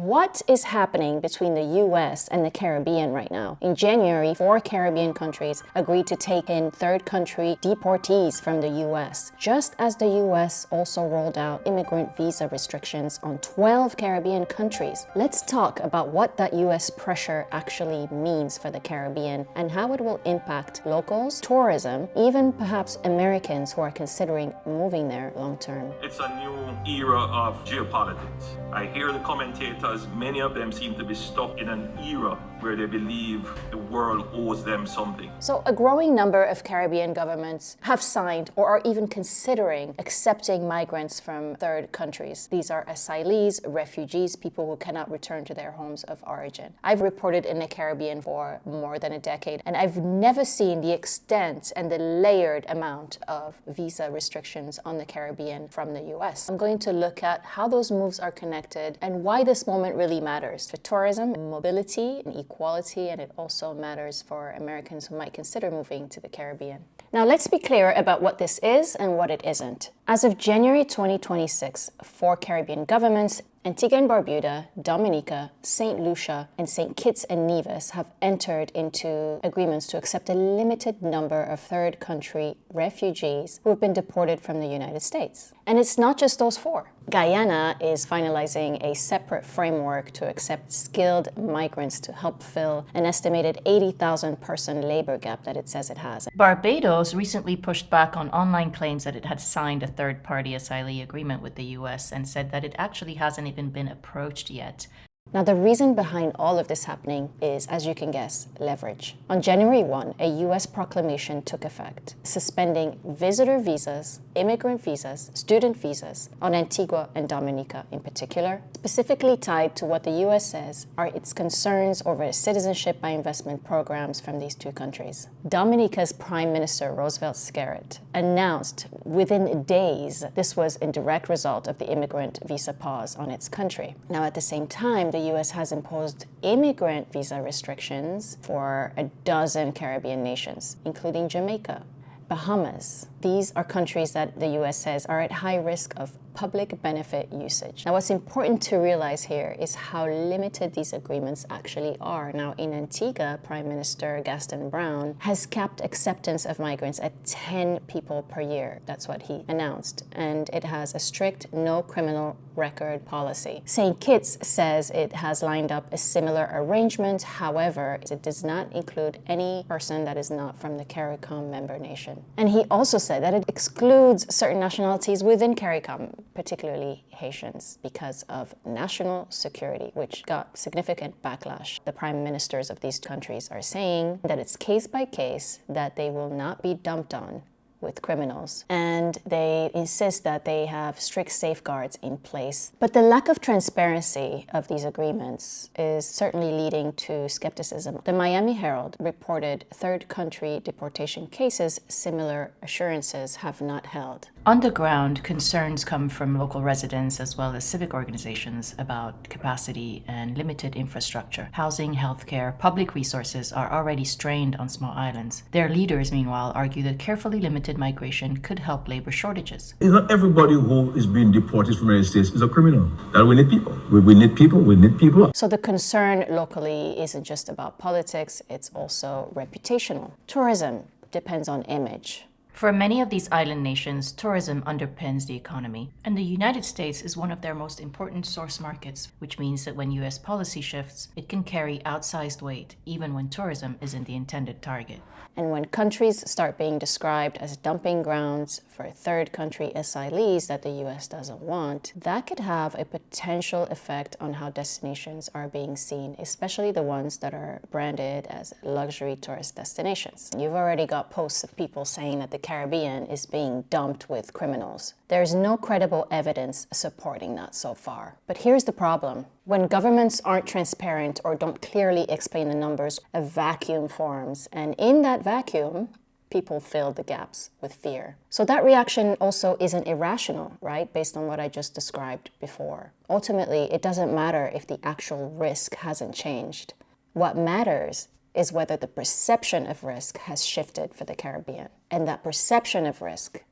what is happening between the US and the Caribbean right now? In January, 4 Caribbean countries agreed to take in third country deportees from the US, just as the US also rolled out immigrant visa restrictions on 12 Caribbean countries. Let's talk about what that US pressure actually means for the Caribbean and how it will impact locals, tourism, even perhaps Americans who are considering moving there long term. It's a new era of geopolitics. I hear the commentators, many of them seem to be stuck in an era where they believe the world owes them something. So a growing number of Caribbean governments have signed or are even considering accepting migrants from third countries. These are asylees, refugees, people who cannot return to their homes of origin. I've reported in the Caribbean for more than a decade, and I've never seen the extent and the layered amount of visa restrictions on the Caribbean from the US. I'm going to look at how those moves are connected and why this moment really matters for tourism, mobility, and equality, and it also matters for Americans who might consider moving to the Caribbean. Now, let's be clear about what this is and what it isn't. As of January 2026, 4 Caribbean governments, Antigua and Barbuda, Dominica, St. Lucia, and St. Kitts and Nevis have entered into agreements to accept a limited number of third country refugees who have been deported from the United States. And it's not just those 4. Guyana is finalizing a separate framework to accept skilled migrants to help fill an estimated 80,000 person labor gap that it says it has. Barbados recently pushed back on online claims that it had signed a third-party asylee agreement with the US and said that it actually hasn't even been approached yet. Now, the reason behind all of this happening is, as you can guess, leverage. On January 1, a US proclamation took effect, suspending visitor visas, immigrant visas, student visas on Antigua and Dominica in particular, specifically tied to what the US says are its concerns over the citizenship by investment programs from these 2 countries. Dominica's Prime Minister Roosevelt Skerrit announced within days this was a direct result of the immigrant visa pause on its country. Now, at the same time, the US has imposed immigrant visa restrictions for a dozen Caribbean nations, including Jamaica, Bahamas. These are countries that the US says are at high risk of public benefit usage. Now, what's important to realize here is how limited these agreements actually are. Now, in Antigua, Prime Minister Gaston Brown has capped acceptance of migrants at 10 people per year. That's what he announced. And it has a strict no criminal record policy. St. Kitts says it has lined up a similar arrangement. However, it does not include any person that is not from the CARICOM member nation. And he also said that it excludes certain nationalities within CARICOM, particularly Haitians, because of national security, which got significant backlash. The prime ministers of these countries are saying that it's case by case, that they will not be dumped on with criminals, and they insist that they have strict safeguards in place. But the lack of transparency of these agreements is certainly leading to skepticism. The Miami Herald reported third country deportation cases similar assurances have not held. On the ground, concerns come from local residents as well as civic organizations about capacity and limited infrastructure. Housing, healthcare, public resources are already strained on small islands. Their leaders, meanwhile, argue that carefully limited migration could help labor shortages. It's not everybody who is being deported from the United States is a criminal. That we need people. We need people. We need people. So the concern locally isn't just about politics, it's also reputational. Tourism depends on image. For many of these island nations, tourism underpins the economy, and the United States is one of their most important source markets, which means that when US policy shifts, it can carry outsized weight, even when tourism isn't the intended target. And when countries start being described as dumping grounds for third country asylees that the US doesn't want, that could have a potential effect on how destinations are being seen, especially the ones that are branded as luxury tourist destinations. You've already got posts of people saying that the Caribbean is being dumped with criminals. There's no credible evidence supporting that so far. But here's the problem. When governments aren't transparent or don't clearly explain the numbers, a vacuum forms. And in that vacuum, people fill the gaps with fear. So that reaction also isn't irrational, right? Based on what I just described before. Ultimately, it doesn't matter if the actual risk hasn't changed. What matters is whether the perception of risk has shifted for the Caribbean. And that perception of risk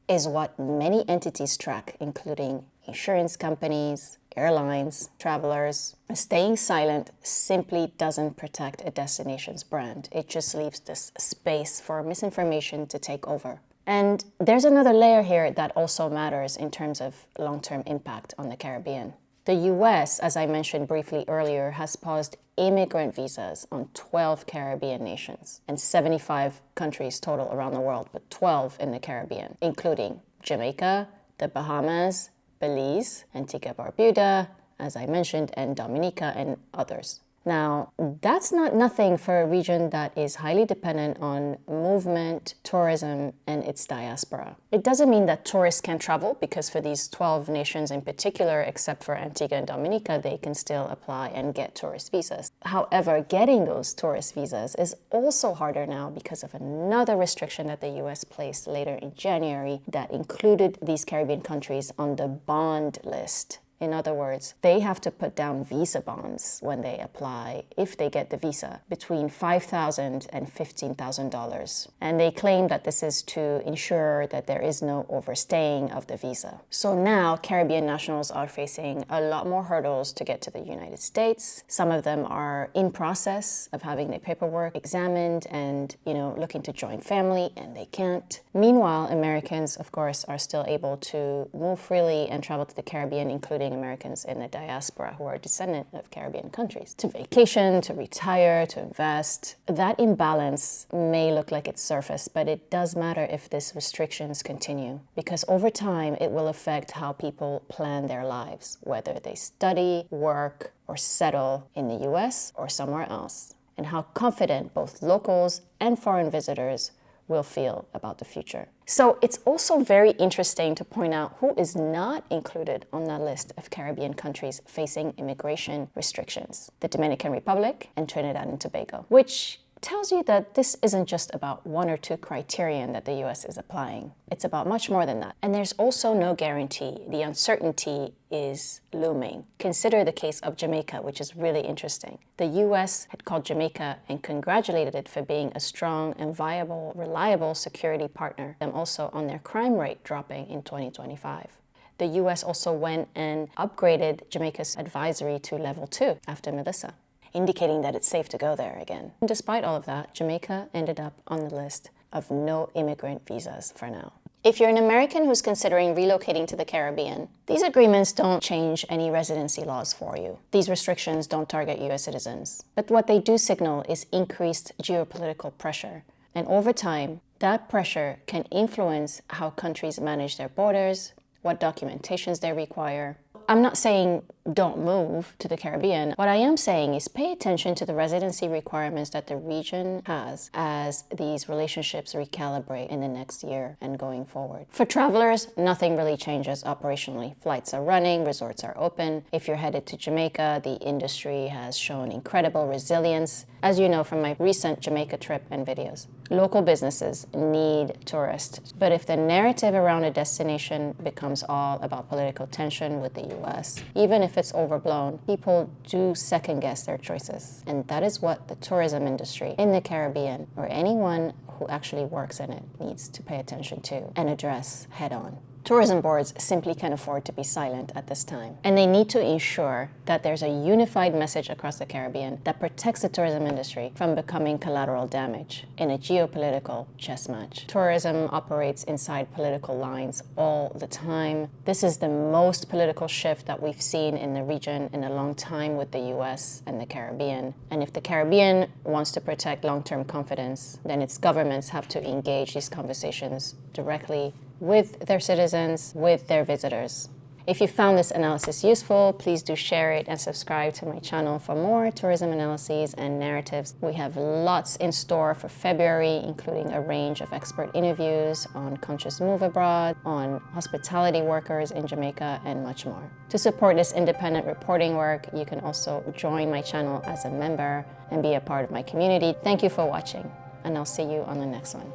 is what many entities track, including insurance companies, airlines, travelers. Staying silent simply doesn't protect a destination's brand. It just leaves this space for misinformation to take over. And there's another layer here that also matters in terms of long-term impact on the Caribbean. The US, as I mentioned briefly earlier, has paused immigrant visas on 12 Caribbean nations and 75 countries total around the world, but 12 in the Caribbean, including Jamaica, the Bahamas, Belize, Antigua Barbuda, as I mentioned, and Dominica and others. Now, that's not nothing for a region that is highly dependent on movement, tourism, and its diaspora. It doesn't mean that tourists can't travel, because for these 12 nations in particular, except for Antigua and Dominica, they can still apply and get tourist visas. However, getting those tourist visas is also harder now because of another restriction that the US placed later in January that included these Caribbean countries on the bond list. In other words, they have to put down visa bonds when they apply, if they get the visa, between $5,000 and $15,000. And they claim that this is to ensure that there is no overstaying of the visa. So now Caribbean nationals are facing a lot more hurdles to get to the United States. Some of them are in process of having their paperwork examined and, looking to join family, and they can't. Meanwhile, Americans, of course, are still able to move freely and travel to the Caribbean, including Americans in the diaspora who are descendant of Caribbean countries, to vacation, to retire, to invest. That imbalance may look like it's surface, but it does matter if these restrictions continue, because over time it will affect how people plan their lives, whether they study, work, or settle in the US or somewhere else, and how confident both locals and foreign visitors will feel about the future. So it's also very interesting to point out who is not included on the list of Caribbean countries facing immigration restrictions: the Dominican Republic and Trinidad and Tobago, which tells you that this isn't just about one or two criterion that the US is applying. It's about much more than that. And there's also no guarantee. The uncertainty is looming. Consider the case of Jamaica, which is really interesting. The US had called Jamaica and congratulated it for being a strong and viable, reliable security partner, and also on their crime rate dropping in 2025. The US also went and upgraded Jamaica's advisory to level 2 after Melissa, indicating that it's safe to go there again. And despite all of that, Jamaica ended up on the list of no immigrant visas for now. If you're an American who's considering relocating to the Caribbean, these agreements don't change any residency laws for you. These restrictions don't target US citizens. But what they do signal is increased geopolitical pressure. And over time, that pressure can influence how countries manage their borders, what documentations they require. I'm not saying don't move to the Caribbean. What I am saying is pay attention to the residency requirements that the region has as these relationships recalibrate in the next year and going forward. For travelers, nothing really changes operationally. Flights are running, resorts are open. If you're headed to Jamaica, the industry has shown incredible resilience, as you know from my recent Jamaica trip and videos. Local businesses need tourists, but if the narrative around a destination becomes all about political tension with the US, even if it's overblown, people do second-guess their choices. And that is what the tourism industry in the Caribbean, or anyone who actually works in it, needs to pay attention to and address head-on. Tourism boards simply can't afford to be silent at this time. And they need to ensure that there's a unified message across the Caribbean that protects the tourism industry from becoming collateral damage in a geopolitical chess match. Tourism operates inside political lines all the time. This is the most political shift that we've seen in the region in a long time with the US and the Caribbean. And if the Caribbean wants to protect long-term confidence, then its governments have to engage these conversations directly with their citizens, with their visitors. If you found this analysis useful, please do share it and subscribe to my channel for more tourism analyses and narratives. We have lots in store for February, including a range of expert interviews on conscious move abroad, on hospitality workers in Jamaica, and much more. To support this independent reporting work, you can also join my channel as a member and be a part of my community. Thank you for watching, and I'll see you on the next one.